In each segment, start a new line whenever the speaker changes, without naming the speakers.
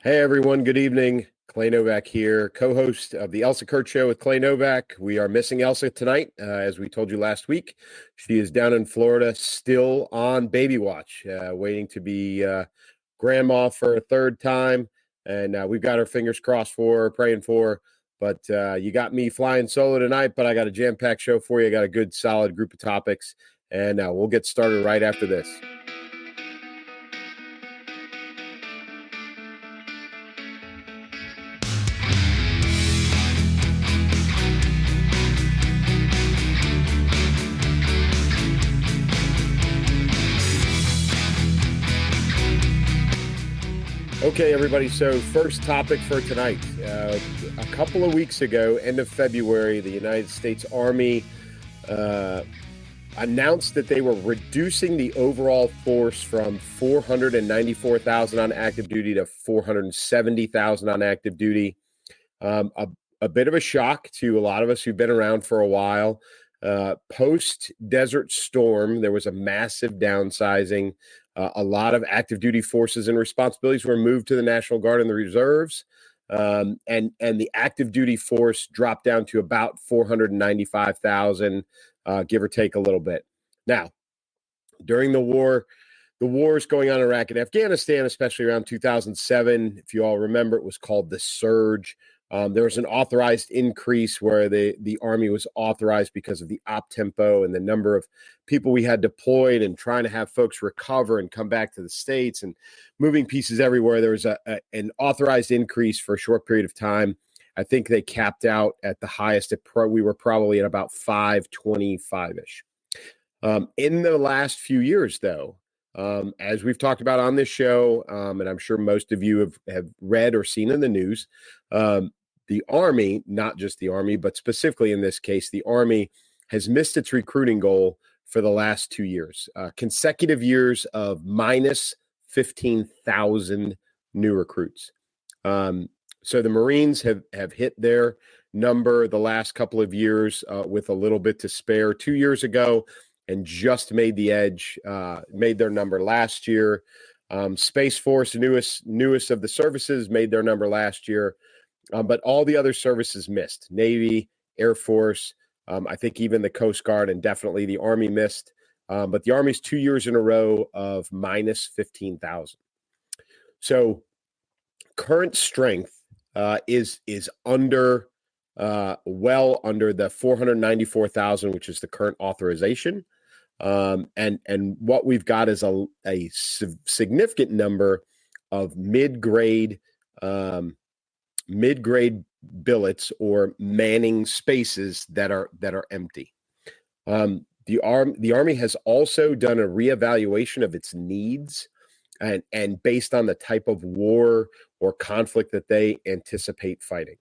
Hey everyone, good evening. Clay Novak here, co-host of the Elsa Show with Clay Novak. We are missing Elsa tonight, as we told you last week. She is down in Florida, still on baby watch, waiting to be grandma for a third time. And we've got our fingers crossed for her, praying for her. But you got me flying solo tonight, but I got a jam-packed show for you. I got a good, solid group of topics, and we'll get started right after this. Okay, everybody. So first topic for tonight. A couple of weeks ago, end of February, the United States Army announced that they were reducing the overall force from 494,000 on active duty to 470,000 on active duty. A bit of a shock to a lot of us who've been around for a while. Post Desert Storm, there was a massive downsizing. A lot of active duty forces and responsibilities were moved to the National Guard and the reserves. And the active duty force dropped down to about 495,000, give or take a little bit. Now, during the wars going on in Iraq and Afghanistan, especially around 2007, if you all remember, it was called the Surge. There was an authorized increase where the Army was authorized because of the op tempo and the number of people we had deployed and trying to have folks recover and come back to the States and moving pieces everywhere. There was an authorized increase for a short period of time. I think they capped out at the highest. We were probably at about 525-ish. In the last few years, though, as we've talked about on this show, and I'm sure most of you have read or seen in the news, the Army, not just the Army, but specifically in this case, the Army has missed its recruiting goal for the last 2 years, consecutive years of minus 15,000 new recruits. So the Marines have hit their number the last couple of years with a little bit to spare 2 years ago, and just made the edge, made their number last year. Space Force, newest of the services, made their number last year. But all the other services missed. Navy, Air Force, I think even the Coast Guard, and definitely the Army missed. But the Army's 2 years in a row of minus 15,000. So current strength is under, well under the 494,000, which is the current authorization. And what we've got is a significant number of mid-grade billets or manning spaces that are empty. The Army has also done a reevaluation of its needs, and based on the type of war or conflict that they anticipate fighting.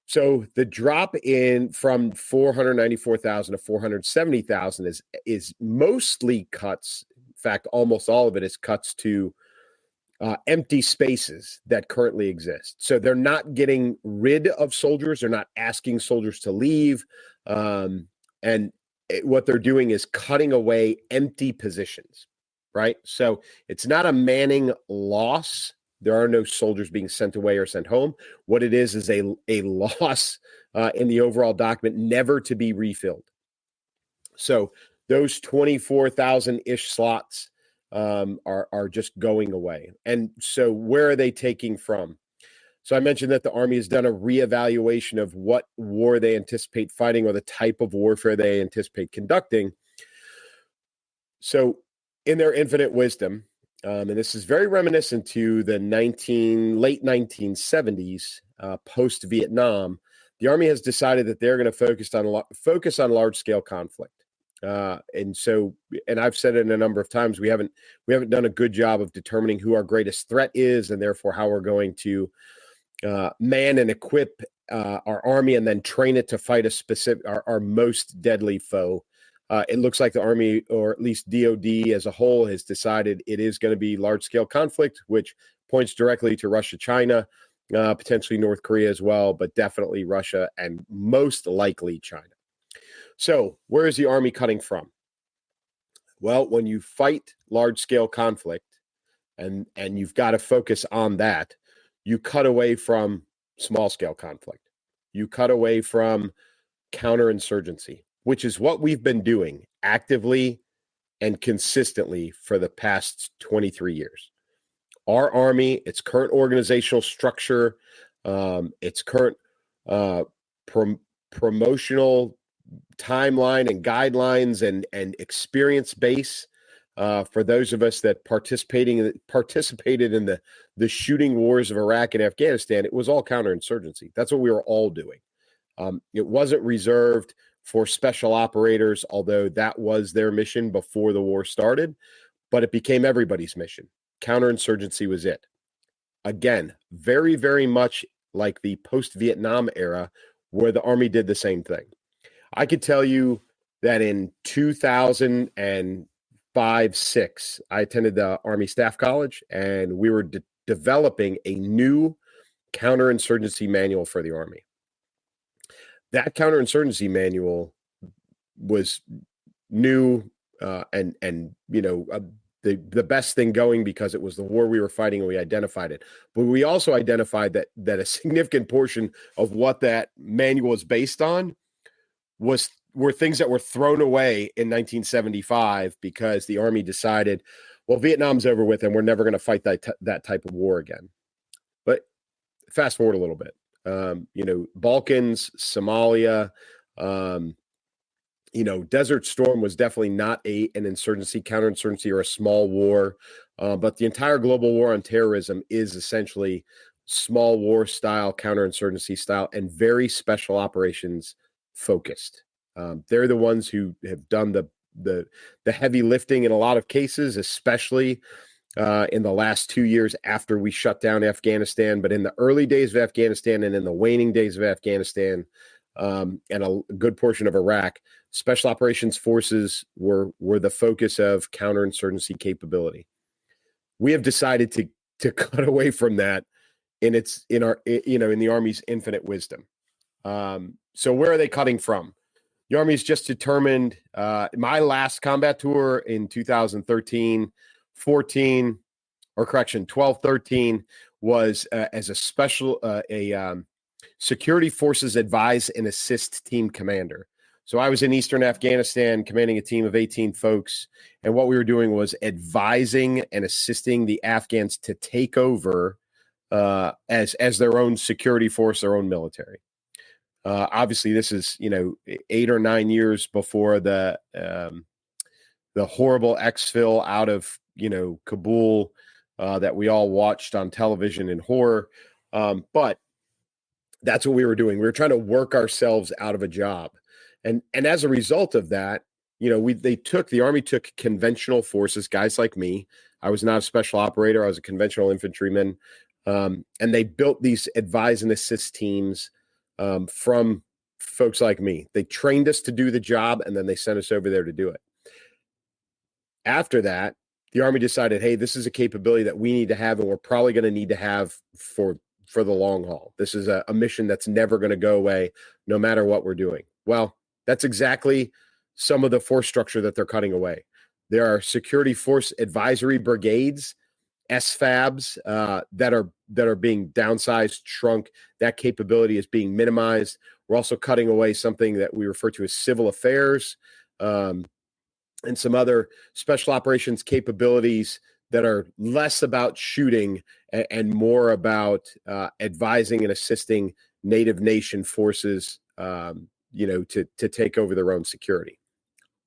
So the drop in from 494,000 to 470,000 is mostly cuts. In fact, almost all of it is cuts to empty spaces that currently exist. So they're not getting rid of soldiers. They're not asking soldiers to leave. What they're doing is cutting away empty positions, right? So it's not a manning loss. There are no soldiers being sent away or sent home. What it is a loss in the overall document, never to be refilled. So those 24,000-ish slots are just going away. And so where are they taking from? So I mentioned that the Army has done a reevaluation of what war they anticipate fighting or the type of warfare they anticipate conducting. So in their infinite wisdom, and this is very reminiscent to the late 1970s, post-Vietnam, the Army has decided that they're going to focus on large-scale conflict. And I've said it a number of times, we haven't done a good job of determining who our greatest threat is, and therefore how we're going to man and equip our Army and then train it to fight our most deadly foe. It looks like the Army, or at least DOD as a whole, has decided it is going to be large-scale conflict, which points directly to Russia, China, potentially North Korea as well, but definitely Russia and most likely China. So where is the Army cutting from? Well, when you fight large-scale conflict, and you've got to focus on that, you cut away from small-scale conflict. You cut away from counterinsurgency, which is what we've been doing actively and consistently for the past 23 years. Our Army, its current organizational structure, its current promotional timeline and guidelines and experience base, for those of us that participated in the shooting wars of Iraq and Afghanistan, it was all counterinsurgency. That's what we were all doing. It wasn't reserved for special operators, although that was their mission before the war started, but it became everybody's mission. Counterinsurgency was it. Again, very, very much like the post-Vietnam era, where the Army did the same thing. I could tell you that in 2005-06, I attended the Army Staff College, and we were developing a new counterinsurgency manual for the Army. That counterinsurgency manual was new and the best thing going because it was the war we were fighting and we identified it. But we also identified that a significant portion of what that manual was based on were things that were thrown away in 1975 because the Army decided, well, Vietnam's over with and we're never going to fight that type of war again. But fast forward a little bit. Balkans, Somalia, Desert Storm was definitely not an counterinsurgency, or a small war. But the entire global war on terrorism is essentially small war style, counterinsurgency style, and very special operations focused. They're the ones who have done the heavy lifting in a lot of cases, especially in the last 2 years after we shut down Afghanistan. But in the early days of Afghanistan and in the waning days of Afghanistan, and a good portion of Iraq, special operations forces were the focus of counterinsurgency capability. We have decided to cut away from that in the Army's infinite wisdom. So where are they cutting from? The Army's just determined, my last combat tour in 2013, 14, or correction, 12, 13 was as a special, security forces advise and assist team commander. So I was in Eastern Afghanistan commanding a team of 18 folks. And what we were doing was advising and assisting the Afghans to take over as their own security force, their own military. Obviously, this is 8 or 9 years before the horrible exfil out of Kabul that we all watched on television in horror. But that's what we were doing. We were trying to work ourselves out of a job, and as a result of that, the Army took conventional forces, guys like me. I was not a special operator. I was a conventional infantryman, and they built these advise and assist teams. From folks like me. They trained us to do the job, and then they sent us over there to do it. After that, the Army decided, hey, this is a capability that we need to have, and we're probably going to need to have for the long haul. This is a mission that's never going to go away, no matter what we're doing. Well, that's exactly some of the force structure that they're cutting away. There are security force advisory brigades, SFABs, that are being downsized, shrunk. That capability is being minimized. We're also cutting away something that we refer to as civil affairs, and some other special operations capabilities that are less about shooting and more about advising and assisting native nation forces, to take over their own security.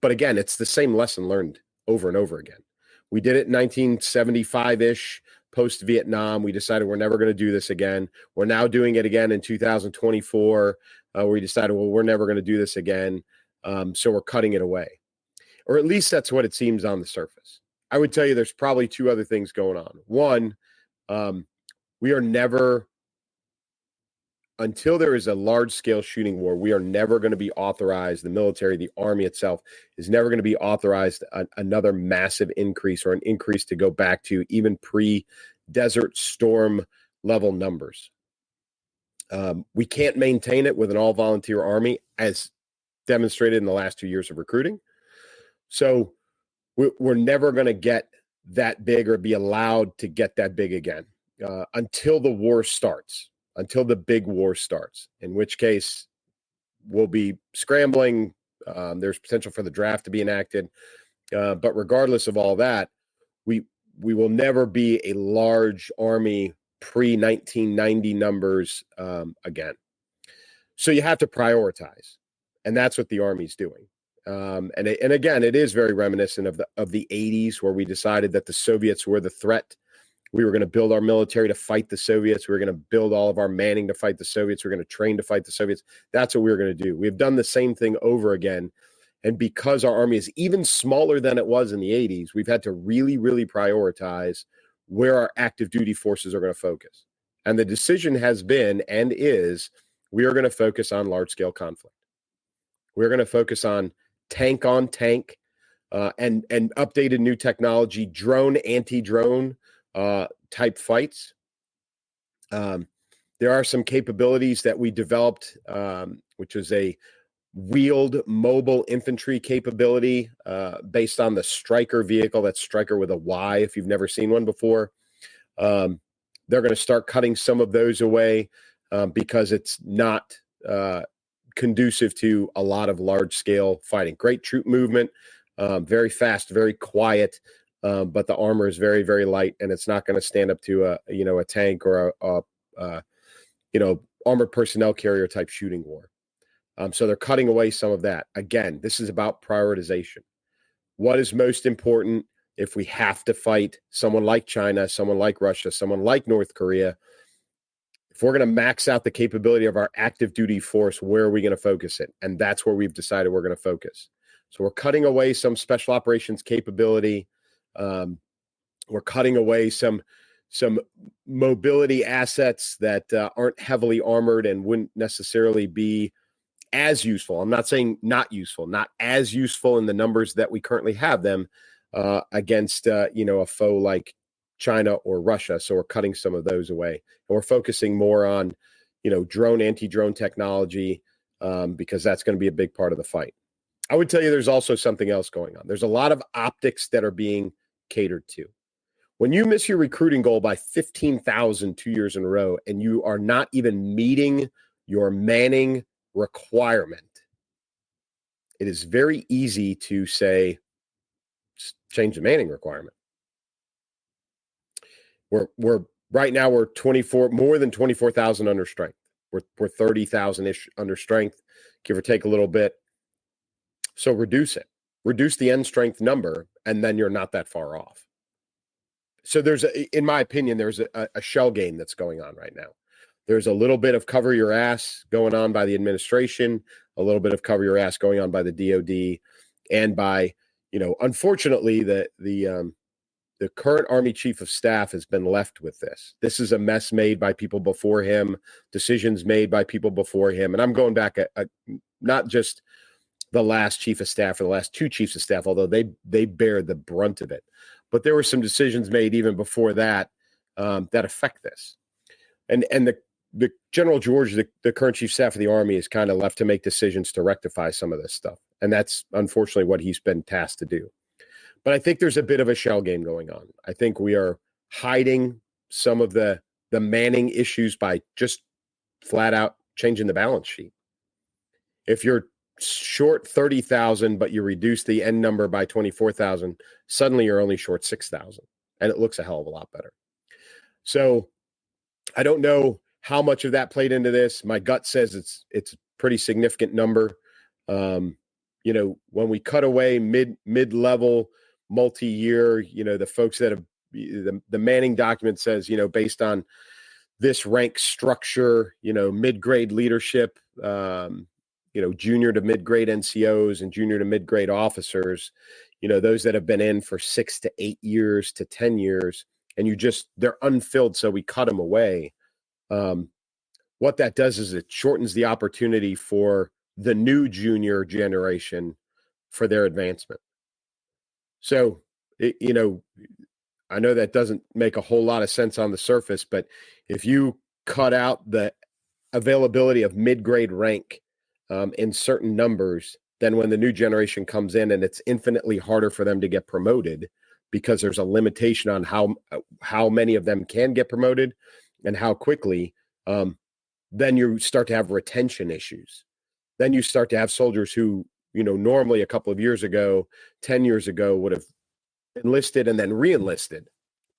But again, it's the same lesson learned over and over again. We did it in 1975-ish, post-Vietnam. We decided we're never going to do this again. We're now doing it again in 2024. We decided, well, we're never going to do this again. So we're cutting it away. Or at least that's what it seems on the surface. I would tell you there's probably two other things going on. One, we are never, until there is a large-scale shooting war, we are never going to be authorized, the military, the Army itself, is never going to be authorized another massive increase, or an increase to go back to even pre-Desert Storm level numbers. We can't maintain it with an all-volunteer Army, as demonstrated in the last 2 years of recruiting. So we're never going to get that big, or be allowed to get that big again. until the war starts, until the big war starts, in which case we'll be scrambling. There's potential for the draft to be enacted. But regardless of all that, we will never be a large army pre-1990 numbers again. So you have to prioritize, and that's what the Army's doing. And again, it is very reminiscent of the 80s, where we decided that the Soviets were the threat. We were going to build our military to fight the Soviets. We were going to build all of our manning to fight the Soviets. We were going to train to fight the Soviets. That's what we were going to do. We've done the same thing over again. And because our Army is even smaller than it was in the 80s, we've had to really, really prioritize where our active duty forces are going to focus. And the decision has been and is, we are going to focus on large-scale conflict. We're going to focus on tank and updated new technology, drone, anti-drone type fights. There are some capabilities that we developed, which is a wheeled mobile infantry capability based on the Stryker vehicle. That's Stryker with a Y if you've never seen one before. They're going to start cutting some of those away because it's not conducive to a lot of large-scale fighting. Great troop movement, very fast, very quiet, but the armor is very, very light, and it's not going to stand up to a tank or a armored personnel carrier type shooting war. So they're cutting away some of that. Again, this is about prioritization. What is most important if we have to fight someone like China, someone like Russia, someone like North Korea? If we're going to max out the capability of our active duty force, where are we going to focus it? And that's where we've decided we're going to focus. So we're cutting away some special operations capability. We're cutting away some mobility assets that aren't heavily armored and wouldn't necessarily be as useful. I'm not saying not useful, not as useful in the numbers that we currently have them against a foe like China or Russia. So we're cutting some of those away. And we're focusing more on, drone, anti-drone technology because that's going to be a big part of the fight. I would tell you there's also something else going on. There's a lot of optics that are being catered to. When you miss your recruiting goal by 15,000 2 years in a row, and you are not even meeting your manning requirement, it is very easy to say, change the manning requirement. We're right now we're more than 24,000 under strength. We're 30,000-ish under strength, give or take a little bit. So reduce the end strength number, and then you're not that far off. So in my opinion, there's a shell game that's going on right now. There's a little bit of cover your ass going on by the administration, a little bit of cover your ass going on by the DOD, and by, unfortunately, the current Army Chief of Staff has been left with this. This is a mess made by people before him, decisions made by people before him. And I'm going back not just the last Chief of Staff or the last two Chiefs of Staff, although they bear the brunt of it. But there were some decisions made even before that that affect this. And the General George, the current Chief of Staff of the Army, is kind of left to make decisions to rectify some of this stuff. And that's unfortunately what he's been tasked to do. But I think there's a bit of a shell game going on. I think we are hiding some of the manning issues by just flat out changing the balance sheet. If you're short 30,000, but you reduce the end number by 24,000, suddenly you're only short 6,000, and it looks a hell of a lot better. So I don't know how much of that played into this. My gut says it's a pretty significant number. When we cut away mid-level, multi-year, the folks that have the Manning document says, based on this rank structure, mid-grade leadership, junior to mid-grade NCOs and junior to mid-grade officers, those that have been in for 6 to 8 years to 10 years, and they're unfilled, so we cut them away. What that does is it shortens the opportunity for the new junior generation for their advancement. So, I know that doesn't make a whole lot of sense on the surface, but if you cut out the availability of mid-grade rank in certain numbers, then when the new generation comes in and it's infinitely harder for them to get promoted because there's a limitation on how many of them can get promoted and how quickly. Then you start to have retention issues. Then you start to have soldiers who, normally a couple of years ago, 10 years ago, would have enlisted and then re-enlisted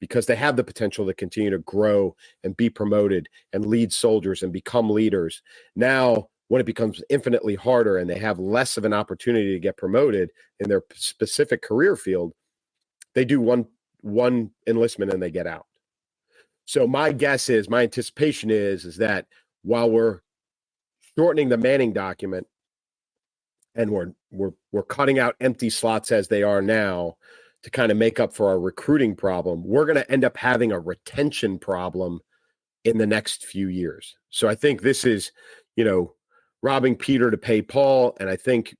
because they have the potential to continue to grow and be promoted and lead soldiers and become leaders. Now, when it becomes infinitely harder and they have less of an opportunity to get promoted in their specific career field, they do one enlistment and they get out. So my anticipation is that while we're shortening the Manning document and we're cutting out empty slots as they are now to kind of make up for our recruiting problem, we're going to end up having a retention problem in the next few years. So I think this is, robbing Peter to pay Paul. And I think,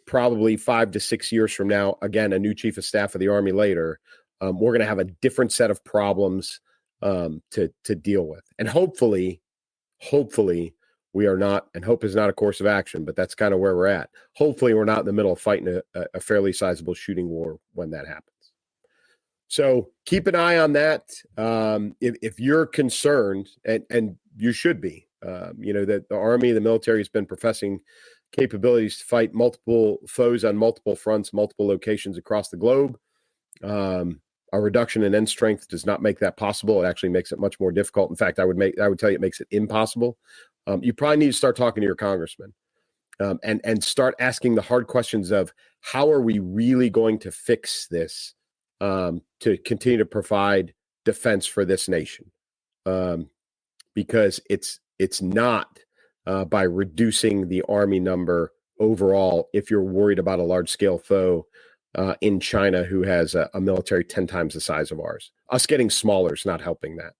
probably 5 to 6 years from now, again, a new chief of staff of the Army later, we're going to have a different set of problems to deal with. And hopefully we are not, and hope is not a course of action, but that's kind of where we're at. Hopefully we're not in the middle of fighting a fairly sizable shooting war when that happens. So keep an eye on that. If you're concerned, and you should be, that the Army, the military has been professing capabilities to fight multiple foes on multiple fronts, multiple locations across the globe. A reduction in end strength does not make that possible. It actually makes it much more difficult. In fact, I would tell you it makes it impossible. You probably need to start talking to your congressman and start asking the hard questions of how are we really going to fix this to continue to provide defense for this nation? Because it's not by reducing the Army number overall if you're worried about a large-scale foe in China who has a military 10 times the size of ours. Us getting smaller is not helping that.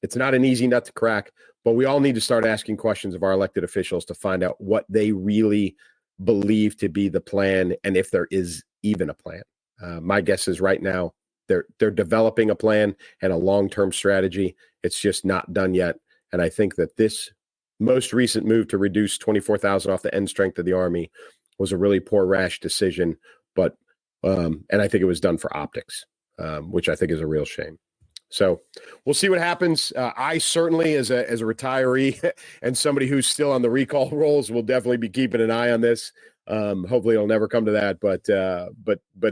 It's not an easy nut to crack, but we all need to start asking questions of our elected officials to find out what they really believe to be the plan and if there is even a plan. My guess is right now they're developing a plan and a long-term strategy. It's just not done yet. And I think that this most recent move to reduce 24,000 off the end strength of the Army was a really poor, rash decision. But and I think it was done for optics, which I think is a real shame. So we'll see what happens. I certainly, as a retiree and somebody who's still on the recall rolls, will definitely be keeping an eye on this. Hopefully it'll never come to that, but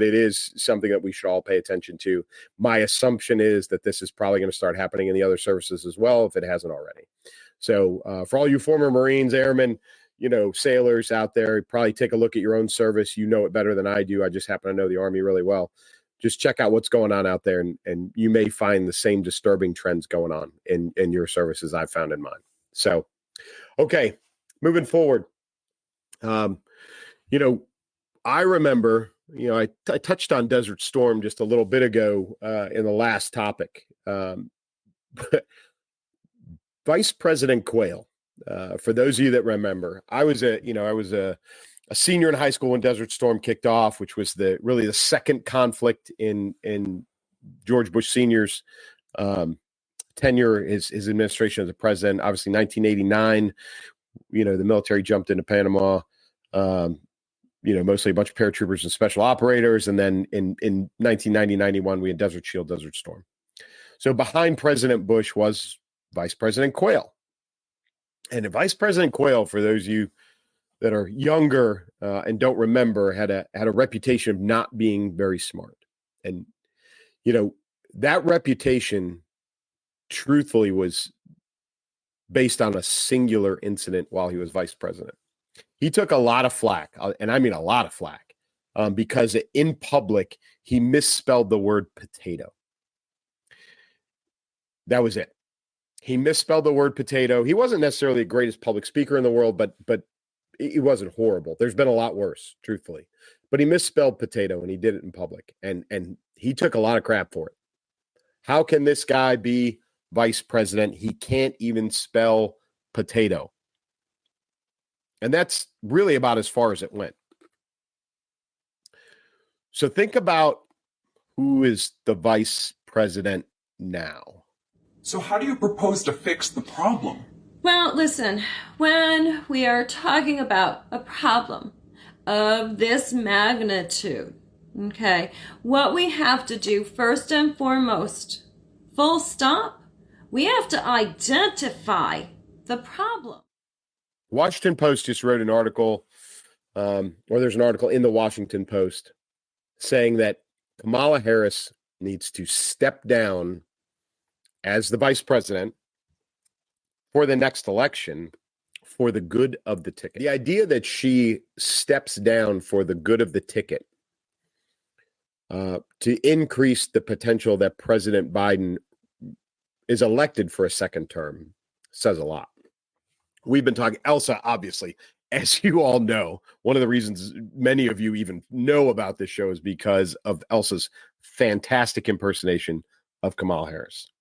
it is something that we should all pay attention to. My assumption is that this is probably going to start happening in the other services as well, if it hasn't already. So for all you former Marines, airmen, sailors out there, probably take a look at your own service. You know it better than I do. I just happen to know the Army really well. Just check out what's going on out there, and you may find the same disturbing trends going on in your services I've found in mine. So, okay, moving forward. I remember, I touched on Desert Storm just a little bit ago in the last topic. Vice President Quayle, for those of you that remember, I was a senior in high school when Desert Storm kicked off, which was really the second conflict in George Bush Sr.'s tenure, his administration as a president. Obviously, 1989, the military jumped into Panama. Mostly a bunch of paratroopers and special operators. And then in 1990, 91, we had Desert Shield, Desert Storm. So behind President Bush was Vice President Quayle. And Vice President Quayle, for those of you that are younger and don't remember, had a reputation of not being very smart. And, that reputation truthfully was based on a singular incident while he was vice president. He took a lot of flack, and I mean a lot of flack, because in public, he misspelled the word potato. That was it. He misspelled the word potato. He wasn't necessarily the greatest public speaker in the world, but he wasn't horrible. There's been a lot worse, truthfully. But he misspelled potato, and he did it in public, and he took a lot of crap for it. How can this guy be vice president? He can't even spell potato. And that's really about as far as it went. So think about who is the vice president now.
So how do you propose to fix the problem?
Well, listen, when we are talking about a problem of this magnitude, Okay. What we have to do first and foremost, full stop, we have to identify the problem.
Washington Post just wrote an article, or there's an article in the Washington Post saying that Kamala Harris needs to step down as the vice president for the next election for the good of the ticket. The idea that she steps down for the good of the ticket to increase the potential that President Biden is elected for a second term says a lot. We've been talking, Elsa, obviously, as you all know, one of the reasons many of you even know about this show is because of Elsa's fantastic impersonation of Kamala Harris.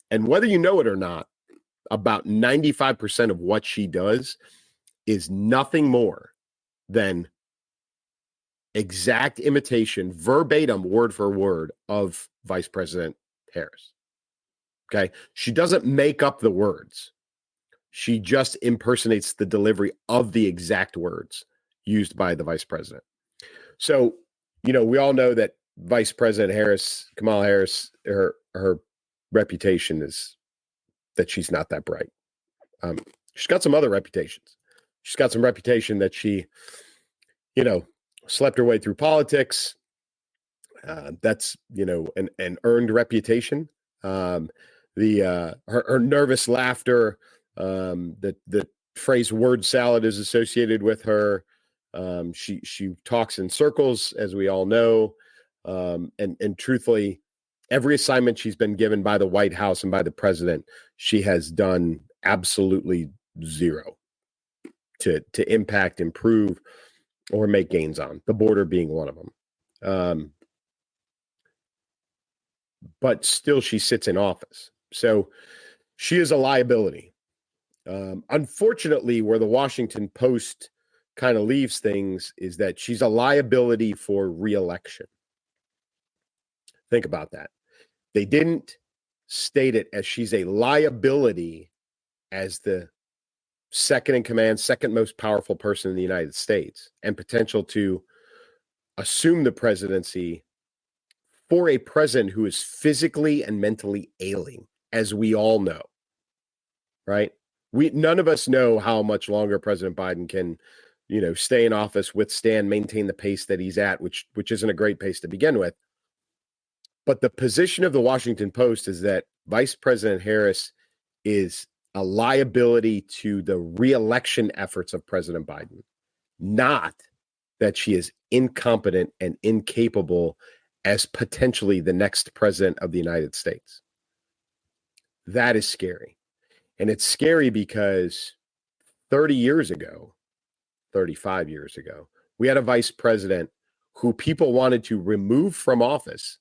And whether you know it or not, about 95% of what she does is nothing more than exact imitation, verbatim, word for word, of Vice President Harris. Okay? She doesn't make up the words. She just impersonates the delivery of the exact words used by the vice president. So, we all know that Vice President Harris, Kamala Harris, her reputation is that she's not that bright. She's got some other reputations. She's got some reputation that she, slept her way through politics. That's, an earned reputation. Her nervous laughter, the phrase word salad is associated with her. She talks in circles, as we all know. And truthfully, every assignment she's been given by the White House and by the president, she has done absolutely zero to impact, improve, or make gains on, the border being one of them. But still, she sits in office. So she is a liability. Unfortunately, where the Washington Post kind of leaves things is that she's a liability for reelection. Think about that. They didn't state it as she's a liability as the second in command, second most powerful person in the United States, and potential to assume the presidency for a president who is physically and mentally ailing, as we all know, right? None of us know how much longer President Biden can, stay in office, withstand, maintain the pace that he's at, which isn't a great pace to begin with. But the position of the Washington Post is that Vice President Harris is a liability to the reelection efforts of President Biden, not that she is incompetent and incapable as potentially the next president of the United States. That is scary. And it's scary because 30 years ago, 35 years ago, we had a vice president who people wanted to remove from office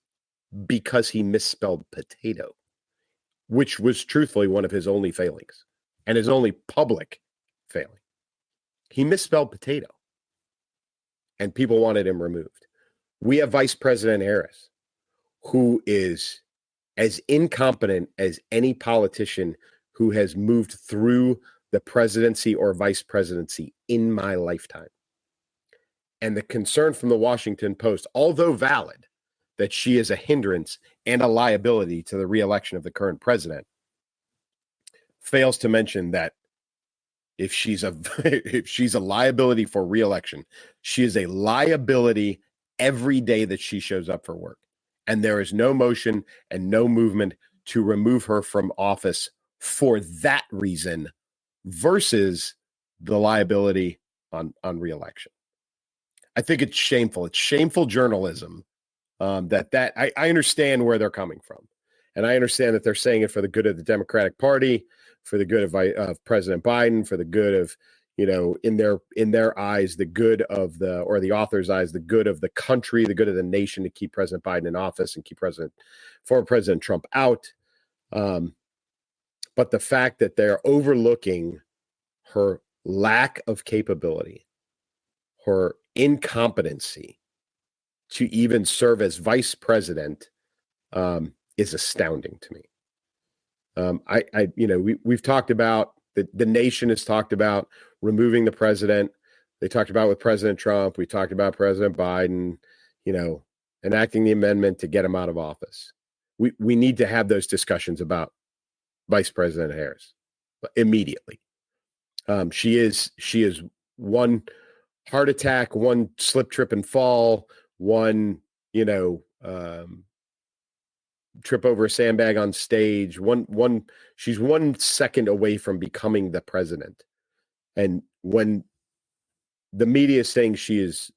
because he misspelled potato, which was truthfully one of his only failings and his only public failing. He misspelled potato and people wanted him removed. We have Vice President Harris, who is as incompetent as any politician who has moved through the presidency or vice presidency in my lifetime. And the concern from the Washington Post, although valid, that she is a hindrance and a liability to the reelection of the current president, fails to mention that if she's a liability for reelection, she is a liability every day that she shows up for work. And there is no motion and no movement to remove her from office for that reason versus the liability on reelection. I think it's shameful. It's shameful journalism. I understand where they're coming from. And I understand that they're saying it for the good of the Democratic Party, for the good of President Biden, for the good of, in their eyes, the good of the author's eyes, the good of the country, the good of the nation, to keep President Biden in office and keep former President Trump out. But the fact that they're overlooking her lack of capability, her incompetency to even serve as vice president, is astounding to me. We've talked about the nation has talked about removing the president. They talked about with President Trump. We talked about President Biden. enacting the amendment to get him out of office. We need to have those discussions about Vice President Harris immediately. She is one heart attack, one slip, trip, and fall, one trip over a sandbag on stage. She's 1 second away from becoming the president. And when the media is saying she is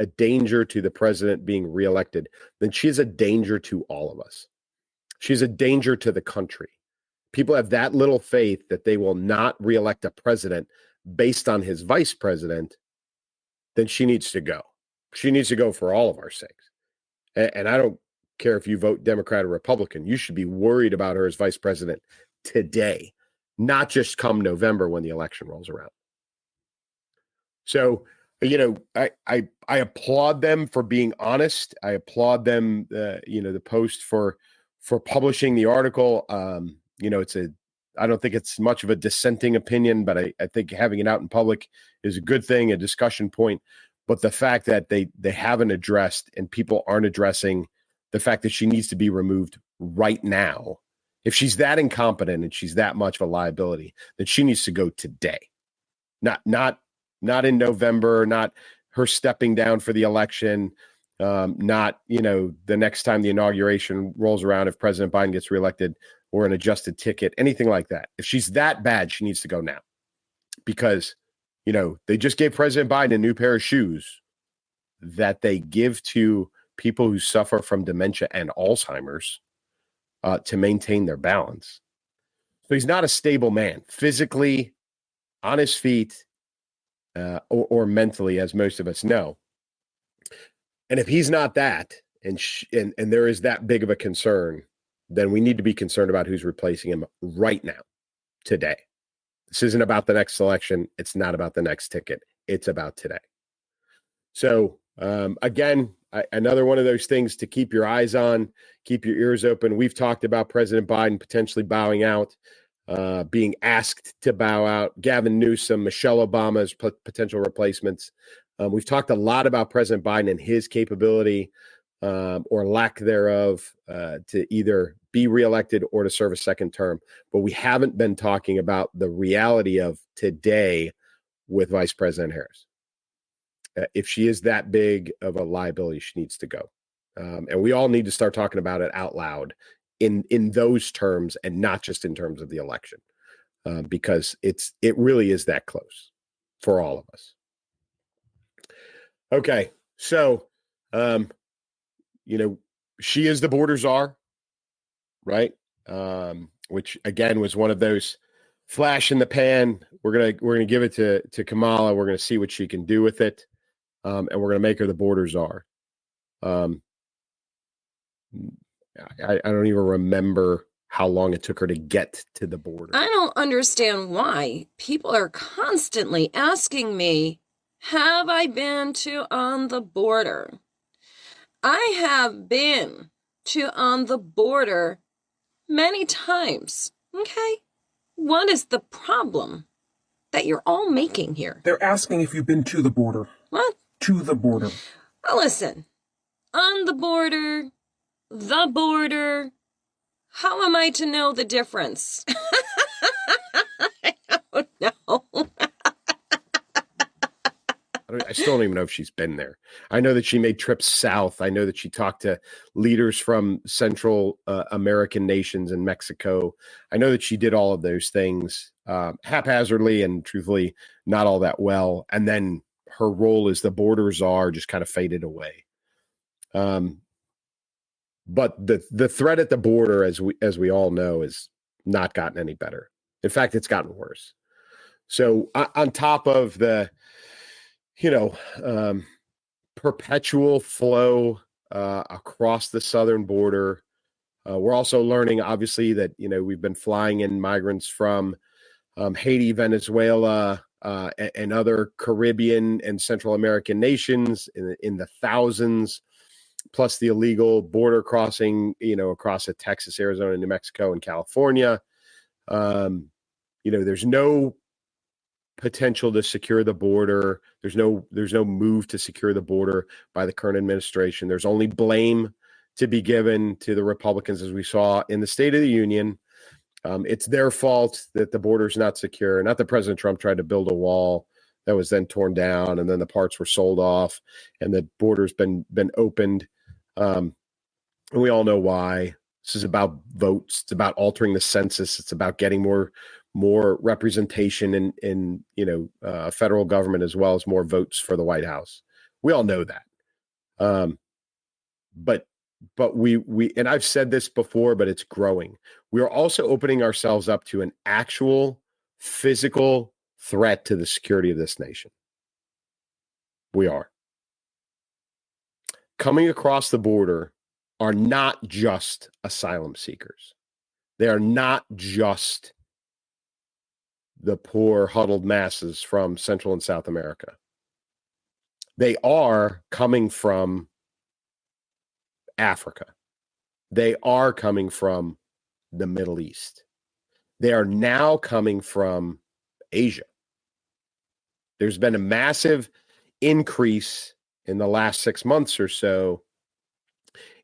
a danger to the president being reelected, then she is a danger to all of us. She's a danger to the country. People have that little faith that they will not reelect a president based on his vice president, then she needs to go. She needs to go for all of our sakes. And I don't care if you vote Democrat or Republican. You should be worried about her as vice president today, not just come November when the election rolls around. So, I applaud them for being honest. I applaud them, the Post for publishing the article. I don't think it's much of a dissenting opinion, but I think having it out in public is a good thing, a discussion point. But the fact that they haven't addressed and people aren't addressing the fact that she needs to be removed right now. If she's that incompetent and she's that much of a liability, then she needs to go today. Not in November, not her stepping down for the election, not, the next time the inauguration rolls around, if President Biden gets reelected, or an adjusted ticket, anything like that. If she's that bad, she needs to go now. Because, they just gave President Biden a new pair of shoes that they give to people who suffer from dementia and Alzheimer's to maintain their balance. So he's not a stable man, physically, on his feet, or mentally, as most of us know. And if he's not that, and there is that big of a concern, then we need to be concerned about who's replacing him right now, today. This isn't about the next election. It's not about the next ticket. It's about today. So, again, another one of those things to keep your eyes on, keep your ears open. We've talked about President Biden potentially bowing out, being asked to bow out, Gavin Newsom, Michelle Obama's potential replacements. We've talked a lot about President Biden and his capability or lack thereof to either be reelected or to serve a second term. But we haven't been talking about the reality of today with Vice President Harris. If she is that big of a liability, she needs to go. And we all need to start talking about it out loud in those terms and not just in terms of the election, because it really is that close for all of us. Okay, so, she is the border czar, right? Which again was one of those flash in the pan. We're gonna give it to Kamala. We're gonna see what she can do with it, and we're gonna make her the border czar. I don't even remember how long it took her to get to the border.
I don't understand why people are constantly asking me, have I been to on the border? I have been to on the border many times. Okay? What is the problem that you're all making here?
They're asking if you've been to the border.
What?
To the border.
Well, listen, on the border, how am I to know the difference? I don't know.
I still don't even know if she's been there. I know that she made trips south. I know that she talked to leaders from Central American nations and Mexico. I know that she did all of those things haphazardly and truthfully not all that well. And then her role as the border czar just kind of faded away. But the threat at the border, as we all know, has not gotten any better. In fact, it's gotten worse. So on top of the perpetual flow across the southern border. We're also learning, obviously, that, we've been flying in migrants from Haiti, Venezuela, and other Caribbean and Central American nations in the thousands, plus the illegal border crossing, across Texas, Arizona, New Mexico, and California. There's no potential to secure the border. There's no move to secure the border by the current administration. There's only blame to be given to the Republicans, as we saw in the State of the Union. It's their fault that the border's not secure. Not that President Trump tried to build a wall that was then torn down, and then the parts were sold off, and the border's been opened. And we all know why. This is about votes. It's about altering the census. It's about getting more representation in federal government, as well as more votes for the White House. We all know that. But we and I've said this before, but it's growing. We are also opening ourselves up to an actual physical threat to the security of this nation. We are. Coming across the border are not just asylum seekers. They are not just the poor, huddled masses from Central and South America. They are coming from Africa. They are coming from the Middle East. They are now coming from Asia. There's been a massive increase in the last 6 months or so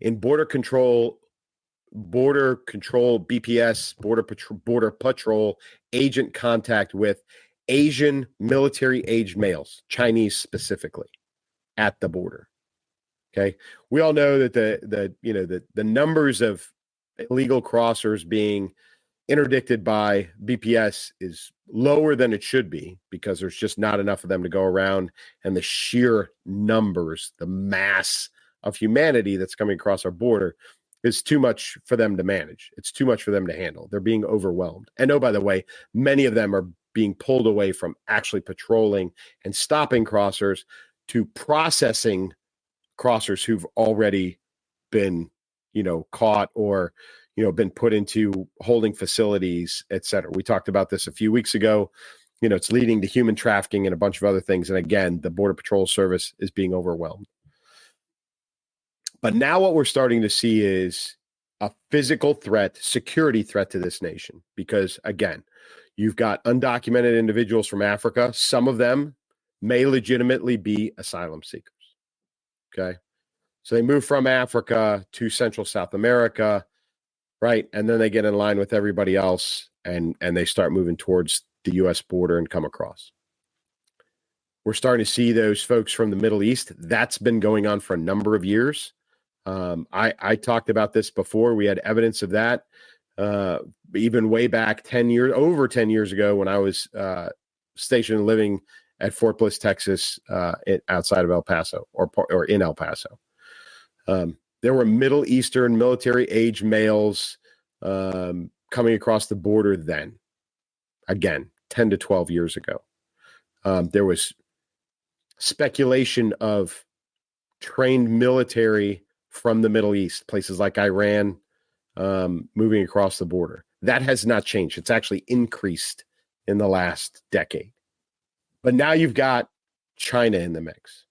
in border control BPS, border patrol agent contact with Asian military-aged males, Chinese specifically, at the border. Okay, we all know that the numbers of illegal crossers being interdicted by BPS is lower than it should be, because there's just not enough of them to go around, and the sheer numbers, the mass of humanity that's coming across our border is too much for them to manage. It's too much for them to handle. They're being overwhelmed. And oh, by the way, many of them are being pulled away from actually patrolling and stopping crossers to processing crossers who've already been, caught or, been put into holding facilities, et cetera. We talked about this a few weeks ago. It's leading to human trafficking and a bunch of other things. And again, the Border Patrol Service is being overwhelmed. But now what we're starting to see is a physical threat, security threat to this nation, because again, you've got undocumented individuals from Africa. Some of them may legitimately be asylum seekers. Okay. So they move from Africa to Central South America, right? And then they get in line with everybody else and they start moving towards the U.S. border and come across. We're starting to see those folks from the Middle East. That's been going on for a number of years. I talked about this before. We had evidence of that even way back over 10 years ago, when I was stationed and living at Fort Bliss, Texas, outside of El Paso or in El Paso. There were Middle Eastern military-age males coming across the border then, again, 10 to 12 years ago. There was speculation of trained military from the Middle East, places like Iran, moving across the border. That has not changed. It's actually increased in the last decade. But now you've got China in the mix.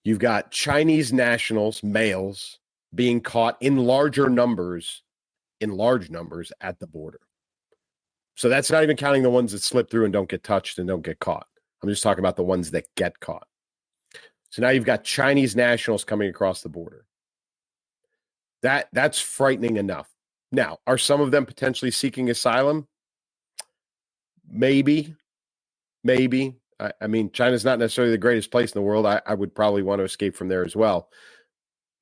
You've got Chinese nationals, males, being caught in large numbers at the border. So that's not even counting the ones that slip through and don't get touched and don't get caught. I'm just talking about the ones that get caught. So now you've got Chinese nationals coming across the border. That's frightening enough. Now, are some of them potentially seeking asylum? Maybe. I mean, China's not necessarily the greatest place in the world. I would probably want to escape from there as well.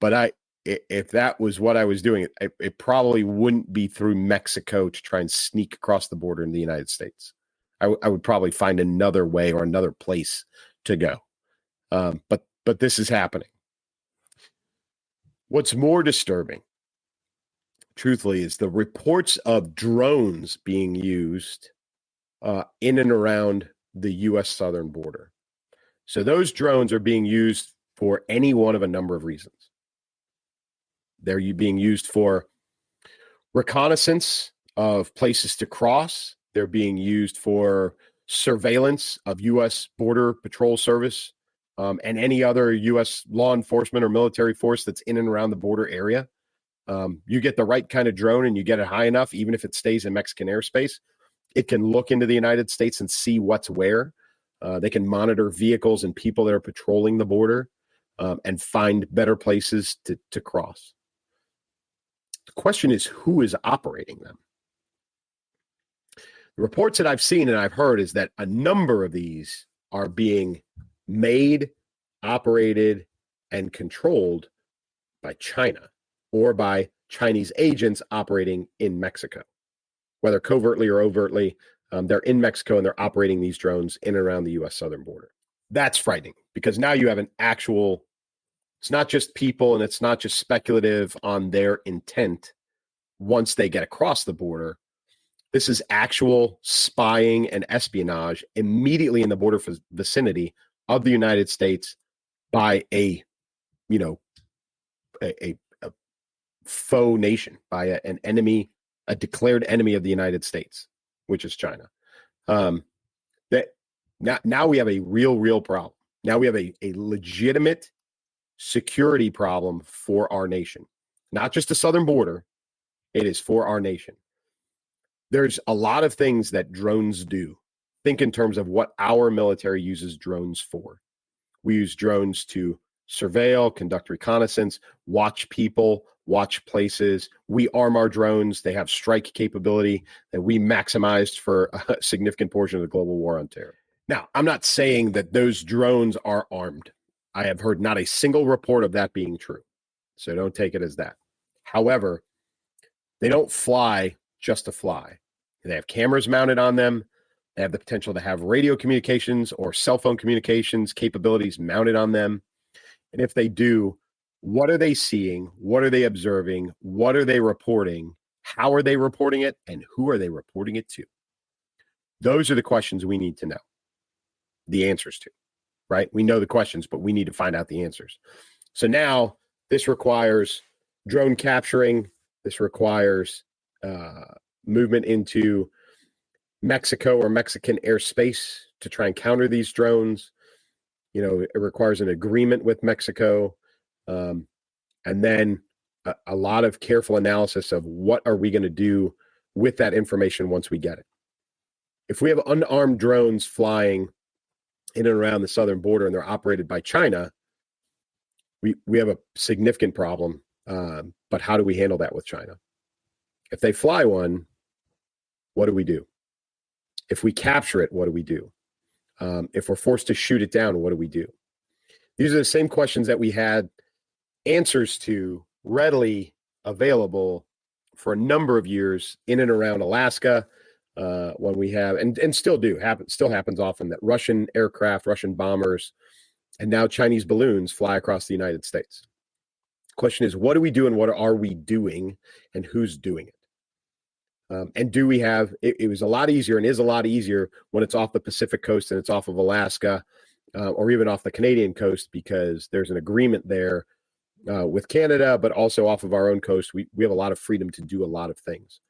But if that was what I was doing, it probably wouldn't be through Mexico to try and sneak across the border in the United States. I would probably find another way or another place to go. But this is happening. What's more disturbing, truthfully, is the reports of drones being used in and around the U.S. southern border. So those drones are being used for any one of a number of reasons. They're being used for reconnaissance of places to cross. They're being used for surveillance of U.S. Border Patrol Service and any other U.S. law enforcement or military force that's in and around the border area. You get the right kind of drone and you get it high enough, even if it stays in Mexican airspace, It can look into the United States and see what's where. They can monitor vehicles and people that are patrolling the border and find better places to cross. The question is, who is operating them? The reports that I've seen and I've heard is that a number of these are being made, operated, and controlled by China or by Chinese agents operating in Mexico. Whether covertly or overtly, they're in Mexico and they're operating these drones in and around the U.S. southern border. That's frightening because now you have an actual, it's not just people and it's not just speculative on their intent once they get across the border. This is actual spying and espionage immediately in the border vicinity of the United States by a faux nation, by an enemy, a declared enemy of the United States, which is China. That now we have a real problem. Now we have a legitimate security problem for our nation, not just the southern border. It is for our nation. There's a lot of things that drones do. Think in terms of what our military uses drones for. We use drones to surveil, conduct reconnaissance, watch people, watch places. We arm our drones. They have strike capability that we maximized for a significant portion of the global war on terror. Now, I'm not saying that those drones are armed. I have heard not a single report of that being true. So don't take it as that. However, they don't fly just to fly. They have cameras mounted on them. They have the potential to have radio communications or cell phone communications capabilities mounted on them. And if they do, what are they seeing? What are they observing? What are they reporting? How are they reporting it? And who are they reporting it to? Those are the questions we need to know the answers to, right? We know the questions, but we need to find out the answers. So now this requires drone capturing. This requires movement into Mexico or Mexican airspace to try and counter these drones. It requires an agreement with Mexico, and then a lot of careful analysis of what are we going to do with that information once we get it. If we have unarmed drones flying in and around the southern border and they're operated by China, we have a significant problem. But how do we handle that with China? If they fly one, what do we do? If we capture it, what do we do? If we're forced to shoot it down, what do we do? These are the same questions that we had answers to readily available for a number of years in and around Alaska, when we have, and still happens often, that Russian aircraft, Russian bombers, and now Chinese balloons fly across the United States. Question is, what do we do and what are we doing and who's doing it? And do we have, it was a lot easier and is a lot easier when it's off the Pacific coast and it's off of Alaska or even off the Canadian coast, because there's an agreement there with Canada, but also off of our own coast. We have a lot of freedom to do a lot of things.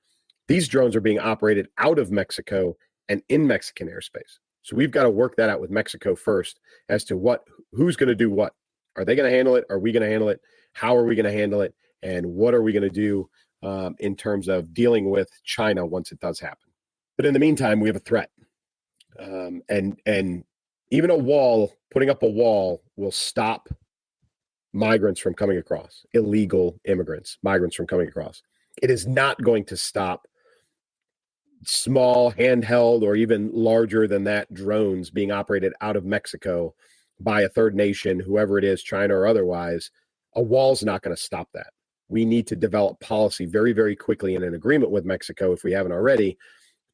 These drones are being operated out of Mexico and in Mexican airspace. So we've got to work that out with Mexico first as to who's going to do what. Are they going to handle it? Are we going to handle it? How are we going to handle it? And what are we going to do in terms of dealing with China once it does happen? But in the meantime, we have a threat. And even putting up a wall will stop migrants from coming across, illegal immigrants, migrants from coming across. It is not going to stop small, handheld, or even larger than that drones being operated out of Mexico by a third nation, whoever it is, China or otherwise. A wall's not going to stop that. We need to develop policy very, very quickly in an agreement with Mexico, if we haven't already,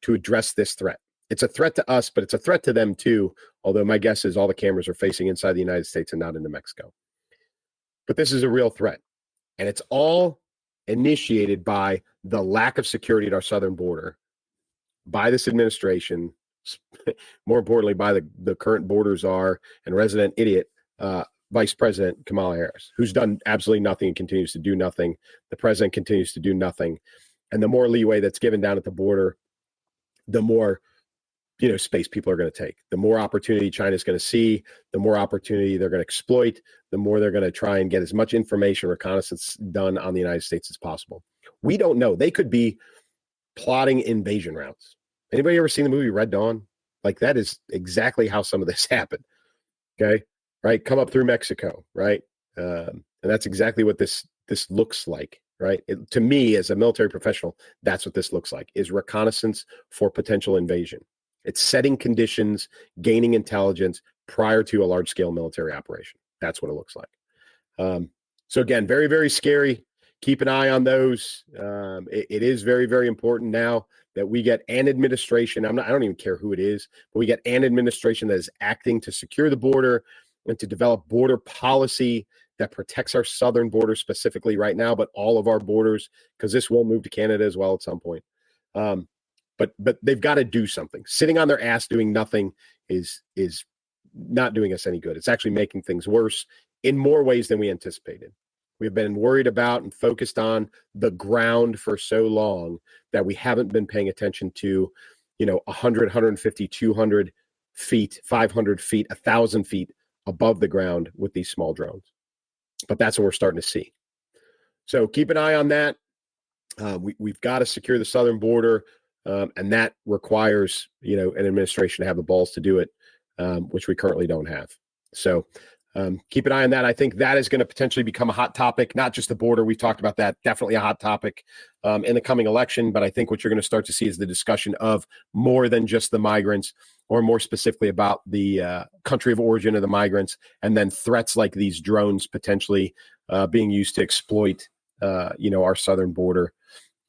to address this threat. It's a threat to us, but it's a threat to them too, although my guess is all the cameras are facing inside the United States and not into Mexico. But this is a real threat, and it's all initiated by the lack of security at our southern border, by this administration, more importantly, by the current border czar and resident idiot, Vice President Kamala Harris, who's done absolutely nothing and continues to do nothing. The president continues to do nothing. And the more leeway that's given down at the border, the more space people are going to take. The more opportunity China's going to see, the more opportunity they're going to exploit, the more they're going to try and get as much information, reconnaissance done on the United States as possible. We don't know. They could be plotting invasion routes. Anybody ever seen the movie Red Dawn? Like, that is exactly how some of this happened. Okay. Right. Come up through Mexico. Right. And that's exactly what this looks like. Right. To me, as a military professional, that's what this looks like, is reconnaissance for potential invasion. It's setting conditions, gaining intelligence prior to a large scale military operation. That's what it looks like. So again, very, very scary. Keep an eye on those. It is very, very important now that we get an administration. I don't even care who it is, but we get an administration that is acting to secure the border and to develop border policy that protects our southern border specifically right now, but all of our borders, because this will move to Canada as well at some point. But they've got to do something. Sitting on their ass doing nothing is not doing us any good. It's actually making things worse in more ways than we anticipated. We've been worried about and focused on the ground for so long that we haven't been paying attention to, 100, 150, 200 feet, 500 feet, 1,000 feet above the ground with these small drones. But that's what we're starting to see. So keep an eye on that. We've got to secure the southern border, and that requires, an administration to have the balls to do it, which we currently don't have. So keep an eye on that. I think that is going to potentially become a hot topic, not just the border. We've talked about that. Definitely a hot topic in the coming election. But I think what you're going to start to see is the discussion of more than just the migrants, or more specifically about the country of origin of the migrants, and then threats like these drones potentially being used to exploit, our southern border.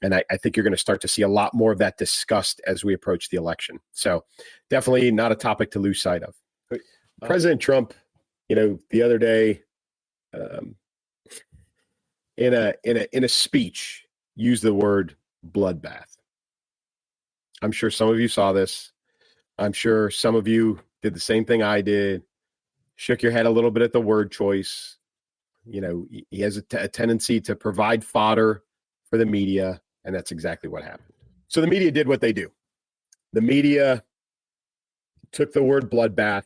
And I think you're going to start to see a lot more of that discussed as we approach the election. So definitely not a topic to lose sight of. President Trump, the other day, in a speech, used the word bloodbath. I'm sure some of you saw this. I'm sure some of you did the same thing I did. Shook your head a little bit at the word choice. He has a tendency to provide fodder for the media, and that's exactly what happened. So the media did what they do. The media took the word bloodbath.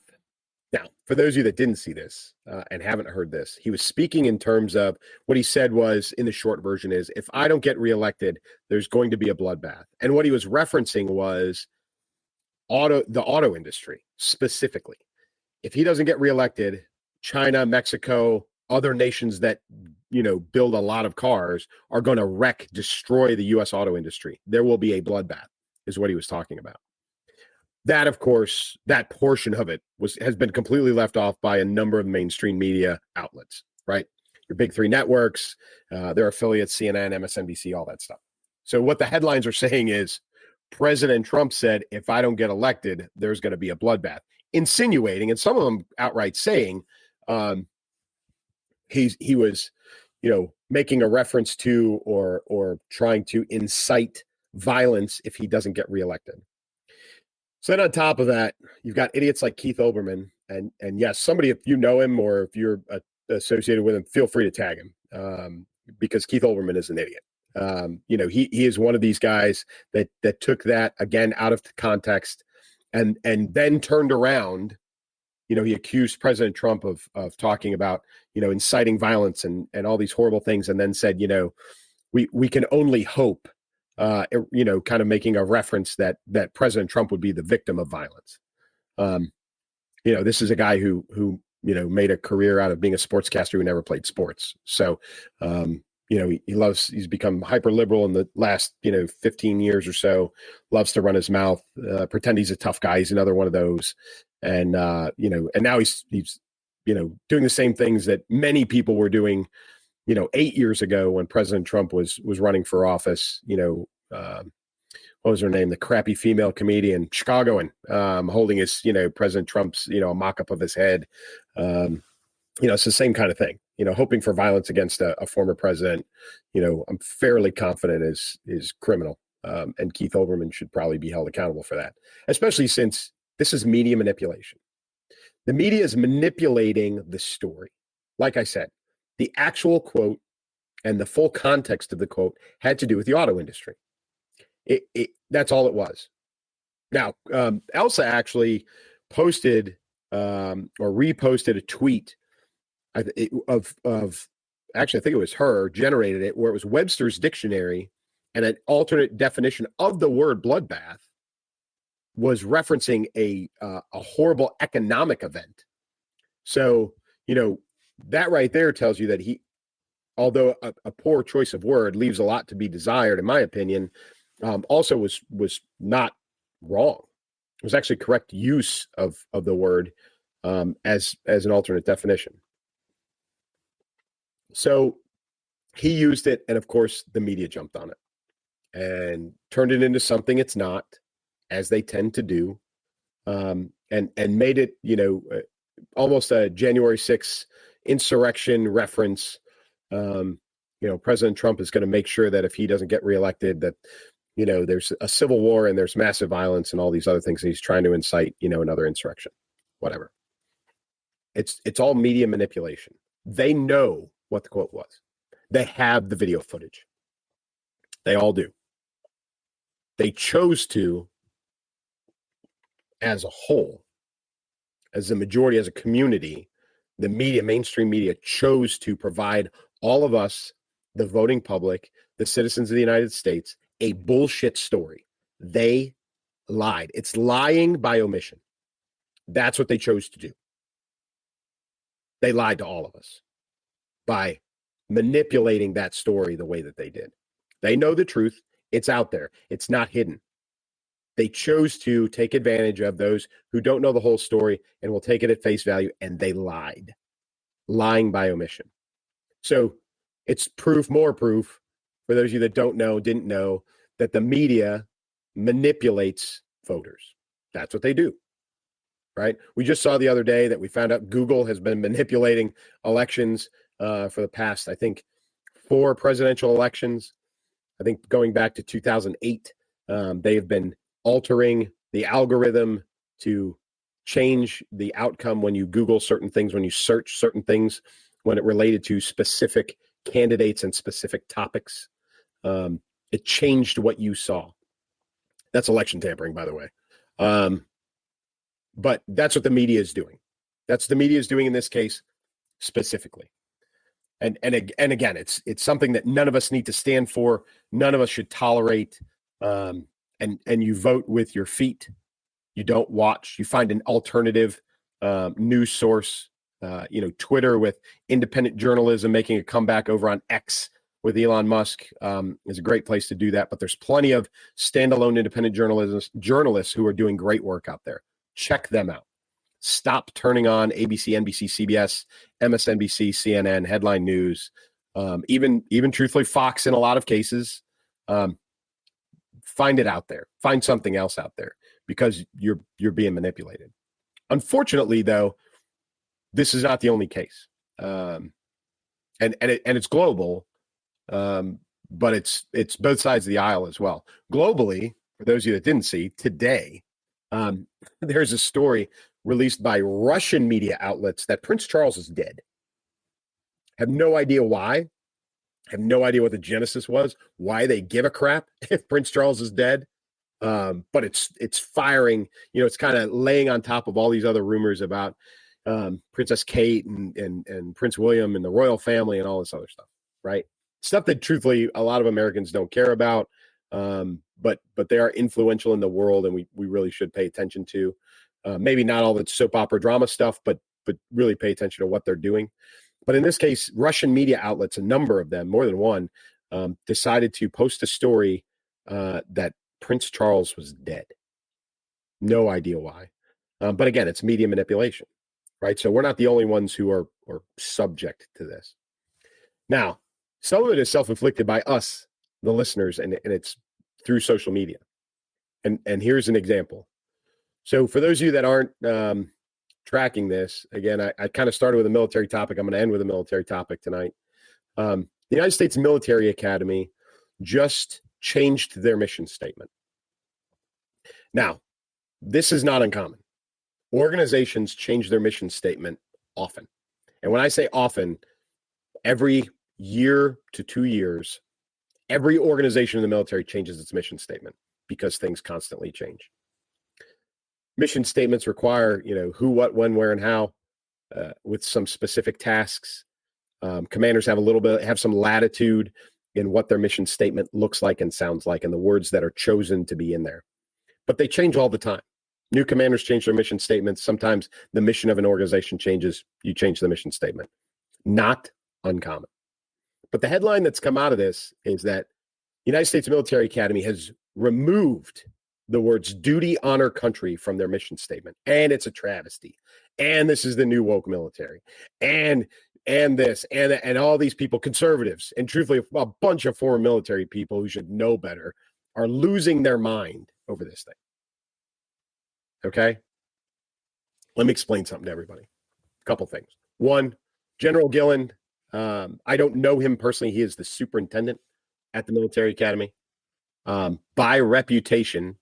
Now, for those of you that didn't see this and haven't heard this, he was speaking in terms of what he said was, in the short version, is if I don't get reelected, there's going to be a bloodbath. And what he was referencing was the auto industry specifically. If he doesn't get reelected, China, Mexico, other nations that, build a lot of cars are going to destroy the U.S. auto industry. There will be a bloodbath, is what he was talking about. That, of course, that portion of it has been completely left off by a number of mainstream media outlets, right? Your big three networks, their affiliates, CNN, MSNBC, all that stuff. So what the headlines are saying is President Trump said, if I don't get elected, there's going to be a bloodbath, insinuating, and some of them outright saying he was, making a reference to or trying to incite violence if he doesn't get reelected. So then on top of that, you've got idiots like Keith Olbermann. And yes, somebody, if you know him or if you're associated with him, feel free to tag him because Keith Olbermann is an idiot. He is one of these guys that took that, again, out of context and then turned around. He accused President Trump of talking about, inciting violence and all these horrible things, and then said, we can only hope, kind of making a reference that President Trump would be the victim of violence. This is a guy who made a career out of being a sportscaster who never played sports. So, he's become hyper liberal in the last, 15 years or so, loves to run his mouth, pretend he's a tough guy. He's another one of those. And, and now he's doing the same things that many people were doing, 8 years ago when President Trump was running for office. What was her name? The crappy female comedian, Chicagoan, holding his, President Trump's, mock-up of his head. It's the same kind of thing, hoping for violence against a former president, I'm fairly confident is criminal. And Keith Olbermann should probably be held accountable for that, especially since this is media manipulation. The media is manipulating the story. Like I said, the actual quote and the full context of the quote had to do with the auto industry. That's all it was. Now, Elsa actually posted or reposted a tweet of actually, I think it was her generated it, where it was Webster's dictionary and an alternate definition of the word bloodbath was referencing a horrible economic event. So, that right there tells you that he, although a poor choice of word, leaves a lot to be desired, in my opinion, also was not wrong. It was actually correct use of the word as an alternate definition. So he used it, and of course the media jumped on it and turned it into something it's not, as they tend to do, and made it, almost a January 6th insurrection reference. President Trump is going to make sure that if he doesn't get reelected, that there's a civil war and there's massive violence and all these other things. He's trying to incite, another insurrection, whatever. It's all media manipulation. They know what the quote was. They have the video footage. They all do. They chose to, as a whole, as a majority, as a community, the media, mainstream media, chose to provide all of us, the voting public, the citizens of the United States, a bullshit story. They lied. It's lying by omission. That's what they chose to do. They lied to all of us by manipulating that story the way that they did. They know the truth. It's out there. It's not hidden. They chose to take advantage of those who don't know the whole story and will take it at face value, and they lied. Lying by omission. So it's more proof, for those of you that didn't know, that the media manipulates voters. That's what they do, right? We just saw the other day that we found out Google has been manipulating elections for the past, I think, 4 presidential elections. I think going back to 2008, they have been altering the algorithm to change the outcome when you Google certain things, when you search certain things, when it related to specific candidates and specific topics. It changed what you saw. That's election tampering, by the way. But that's what the media is doing. That's what the media is doing in this case specifically. And again, it's something that none of us need to stand for. None of us should tolerate. And you vote with your feet. You don't watch. You find an alternative news source. Twitter with independent journalism making a comeback over on X with Elon Musk is a great place to do that. But there's plenty of standalone independent journalists who are doing great work out there. Check them out. Stop turning on ABC, NBC, CBS, MSNBC, CNN, headline news, even truthfully Fox in a lot of cases. Find it out there. Find something else out there, because you're being manipulated. Unfortunately, though, this is not the only case, and it's global, but it's both sides of the aisle as well. Globally, for those of you that didn't see today, there's a story released by Russian media outlets that Prince Charles is dead. Have no idea why. Have no idea what the genesis was, why they give a crap if Prince Charles is dead. But it's firing, it's kind of laying on top of all these other rumors about Princess Kate and Prince William and the royal family and all this other stuff, right? Stuff that truthfully a lot of Americans don't care about, but they are influential in the world, and we really should pay attention to. Maybe not all the soap opera drama stuff, but really pay attention to what they're doing. But in this case, Russian media outlets, a number of them, more than one, decided to post a story that Prince Charles was dead. No idea why. But again, it's media manipulation, right? So we're not the only ones who are subject to this. Now, some of it is self-inflicted by us, the listeners, and it's through social media. And here's an example. So for those of you that aren't tracking this, again, I kind of started with a military topic. I'm going to end with a military topic tonight. The United States Military Academy just changed their mission statement. Now, this is not uncommon. Organizations change their mission statement often. And when I say often, every year to 2 years, every organization in the military changes its mission statement because things constantly change. Mission statements require, who, what, when, where, and how, with some specific tasks. Commanders have some latitude in what their mission statement looks like and sounds like, and the words that are chosen to be in there. but they change all the time. New commanders change their mission statements. Sometimes the mission of an organization changes. You change the mission statement. Not uncommon. But the headline that's come out of this is that United States Military Academy has removed the words duty, honor, country from their mission statement. And it's a travesty. And this is the new woke military. And this, and all these people, conservatives, and truthfully, a bunch of former military people who should know better, are losing their mind over this thing. Okay? Let me explain something to everybody. A couple things. One, General Gillen, I don't know him personally. He is the superintendent at the military academy. By reputation,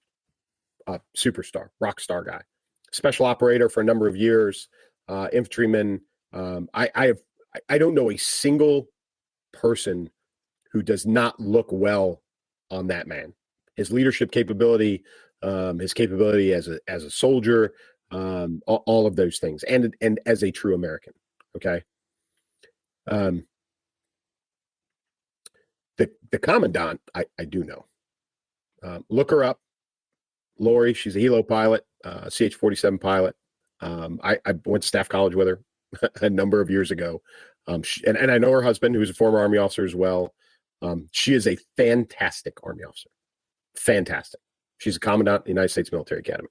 superstar, rock star guy, special operator for a number of years, infantryman. I don't know a single person who does not look well on that man. His leadership capability, his capability as a soldier, all of those things, and as a true American. Okay. The commandant, I do know. Look her up. Lori, she's a helo pilot, CH-47 pilot. I went to staff college with her a number of years ago. And I know her husband, who's a former Army officer as well. She is a fantastic Army officer. Fantastic. She's a commandant of the United States Military Academy.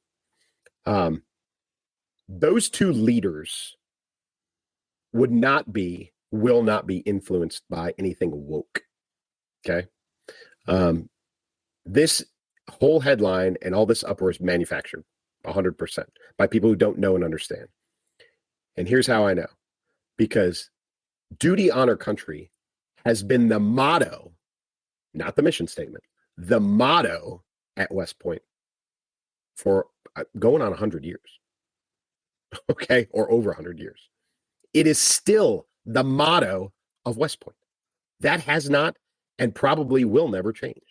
Those two leaders will not be influenced by anything woke. Okay. This whole headline and all this uproar is manufactured 100% by people who don't know and understand. And here's how I know. Because duty, honor, country has been the motto, not the mission statement, the motto at West Point for going on 100 years. Okay. Or over 100 years. It is still the motto of West Point. That has not and probably will never change.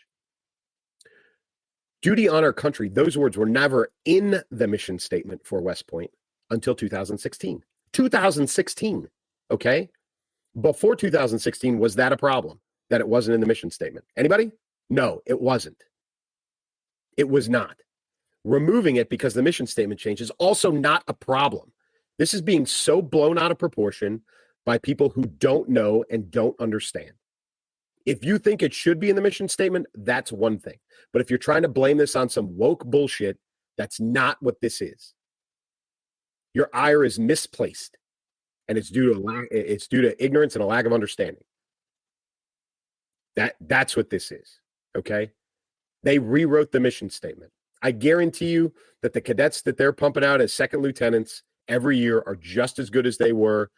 Duty, honor, country, those words were never in the mission statement for West Point until 2016. 2016, okay? Before 2016, was that a problem, that it wasn't in the mission statement? Anybody? No, it wasn't. It was not. Removing it because the mission statement changed is also not a problem. This is being so blown out of proportion by people who don't know and don't understand. If you think it should be in the mission statement, that's one thing. But if you're trying to blame this on some woke bullshit, that's not what this is. Your ire is misplaced, and it's due to ignorance and a lack of understanding. That's what this is. Okay? They rewrote the mission statement. I guarantee you that the cadets that they're pumping out as second lieutenants every year are just as good as they were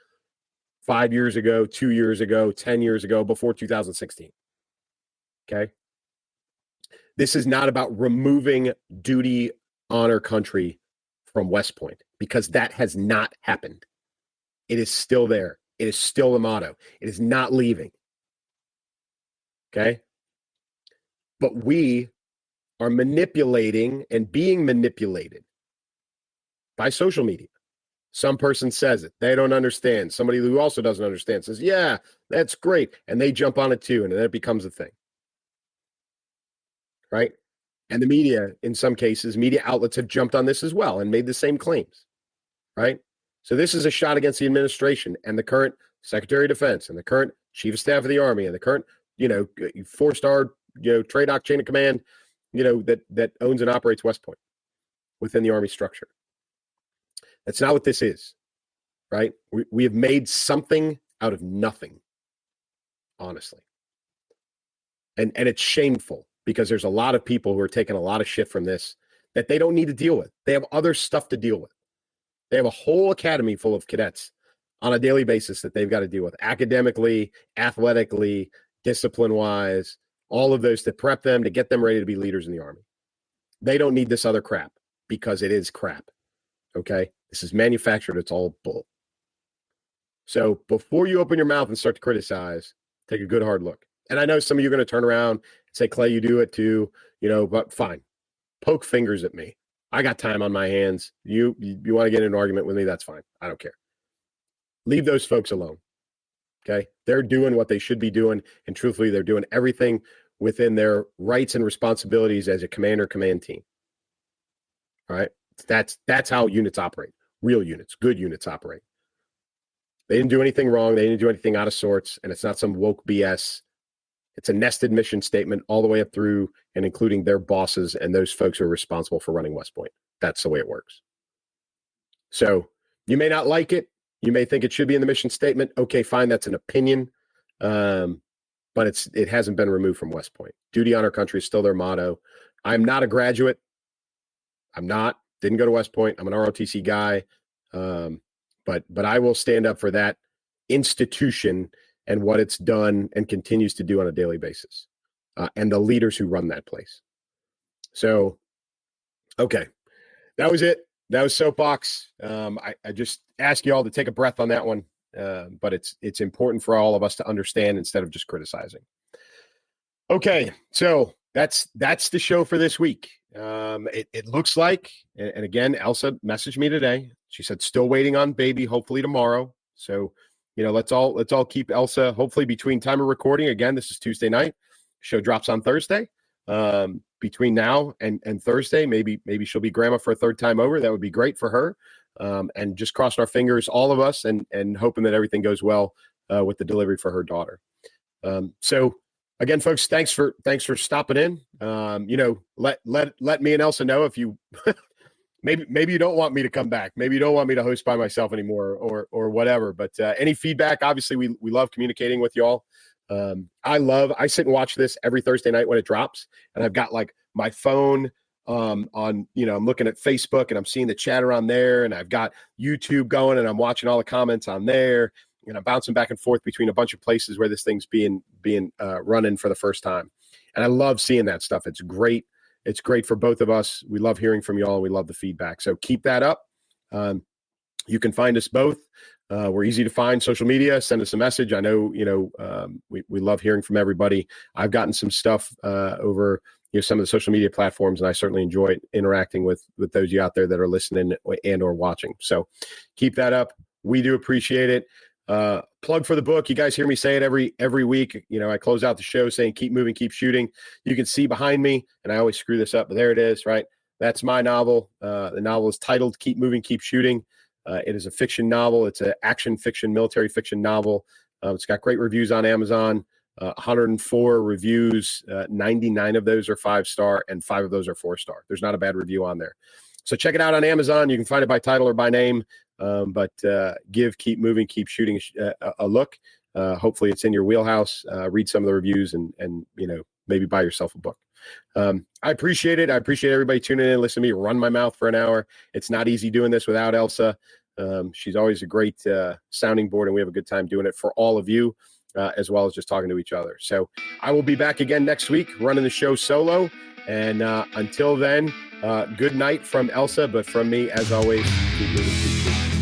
5 years ago, 2 years ago, 10 years ago, before 2016. Okay? This is not about removing duty, honor, country from West Point, because that has not happened. It is still there. It is still the motto. It is not leaving. Okay? But we are manipulating and being manipulated by social media. Some person says it. They don't understand. Somebody who also doesn't understand says, yeah, that's great. And they jump on it too. And then it becomes a thing. Right? And the media, in some cases, media outlets have jumped on this as well and made the same claims. Right? So this is a shot against the administration and the current Secretary of Defense and the current Chief of Staff of the Army and the current, 4-star, TRADOC chain of command, that owns and operates West Point within the Army structure. That's not what this is, right? We have made something out of nothing, honestly. And it's shameful because there's a lot of people who are taking a lot of shit from this that they don't need to deal with. They have other stuff to deal with. They have a whole academy full of cadets on a daily basis that they've got to deal with academically, athletically, discipline-wise, all of those to prep them, to get them ready to be leaders in the Army. They don't need this other crap because it is crap, okay? This is manufactured. It's all bull. So before you open your mouth and start to criticize, take a good hard look. And I know some of you are going to turn around and say, Clay, you do it too, but fine. Poke fingers at me. I got time on my hands. You want to get in an argument with me? That's fine. I don't care. Leave those folks alone. Okay? They're doing what they should be doing. And truthfully, they're doing everything within their rights and responsibilities as a command team. All right. That's how units operate. Real units, good units operate. They didn't do anything wrong. They didn't do anything out of sorts. And it's not some woke BS. It's a nested mission statement all the way up through and including their bosses and those folks who are responsible for running West Point. That's the way it works. So you may not like it. You may think it should be in the mission statement. Okay, fine. That's an opinion. But it hasn't been removed from West Point. Duty, honor, country is still their motto. I'm not a graduate. Didn't go to West Point. I'm an ROTC guy. But I will stand up for that institution and what it's done and continues to do on a daily basis, and the leaders who run that place. So, okay, that was it. That was Soapbox. I just ask you all to take a breath on that one, but it's important for all of us to understand instead of just criticizing. Okay, so that's the show for this week. It looks like, and again, Elsa messaged me today. She said still waiting on baby, hopefully tomorrow. So, let's all keep Elsa hopefully between time of recording. Again, this is Tuesday night. Show drops on Thursday. Between now and Thursday, maybe she'll be grandma for a third time over. That would be great for her. And just crossing our fingers, all of us, and hoping that everything goes well with the delivery for her daughter. So again, folks, thanks for stopping in. Let me and Elsa know if you maybe you don't want me to come back. Maybe you don't want me to host by myself anymore or whatever. But any feedback, obviously we love communicating with y'all. I sit and watch this every Thursday night when it drops, and I've got like my phone on, I'm looking at Facebook and I'm seeing the chatter on there, and I've got YouTube going and I'm watching all the comments on there, and I'm bouncing back and forth between a bunch of places where this thing's being running for the first time. And I love seeing that stuff. It's great. It's great for both of us. We love hearing from y'all. We love the feedback. So keep that up. You can find us both. We're easy to find. Social media, send us a message. I know, we love hearing from everybody. I've gotten some stuff over some of the social media platforms, and I certainly enjoy interacting with those of you out there that are listening and or watching. So keep that up. We do appreciate it. Plug for the book. You guys hear me say it every week. I close out the show saying, keep moving, keep shooting. You can see behind me, and I always screw this up, but there it is, right? That's my novel. The novel is titled Keep Moving, Keep Shooting. It is a fiction novel. It's an action fiction, military fiction novel. It's got great reviews on Amazon, 104 reviews. 99 of those are 5-star, and 5 of those are 4-star. There's not a bad review on there. So check it out on Amazon. You can find it by title or by name, but give Keep Moving, Keep Shooting a look. Hopefully it's in your wheelhouse. Read some of the reviews and maybe buy yourself a book. I appreciate it. I appreciate everybody tuning in and listening to me run my mouth for an hour. It's not easy doing this without Elsa. She's always a great sounding board, and we have a good time doing it for all of you, as well as just talking to each other. So I will be back again next week running the show solo. And until then, good night from Elsa, but from me, as always, keep moving, keep moving.